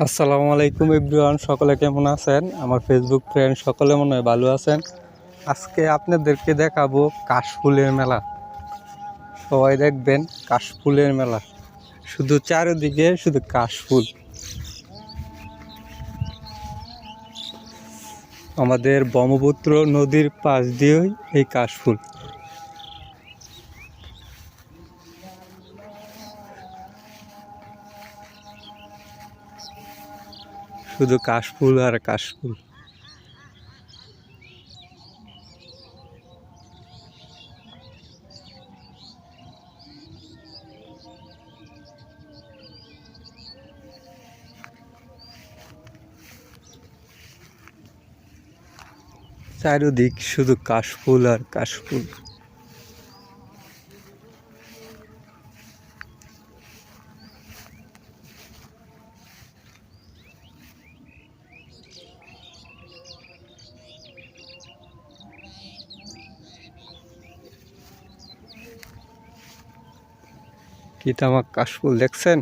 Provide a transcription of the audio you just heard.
আসসালামু আলাইকুম এভরিওয়ান, সকলে কেমন আছেন? আমার ফেসবুক ফ্রেন্ড সকলে মনে হয় ভালো আছেন। আজকে আপনাদেরকে দেখাবো কাশফুলের মেলা। সবাই দেখবেন কাশফুলের মেলা, শুধু চারিদিকে শুধু কাশফুল। আমাদের ব্রহ্মপুত্র নদীর পাশ দিয়েই এই কাশফুল। শুধু কাশফুল আর কাশফুল। চারিদিক শুধু কাশফুল আর কাশফুল। কি তামাক কাশফুল দেখছেন?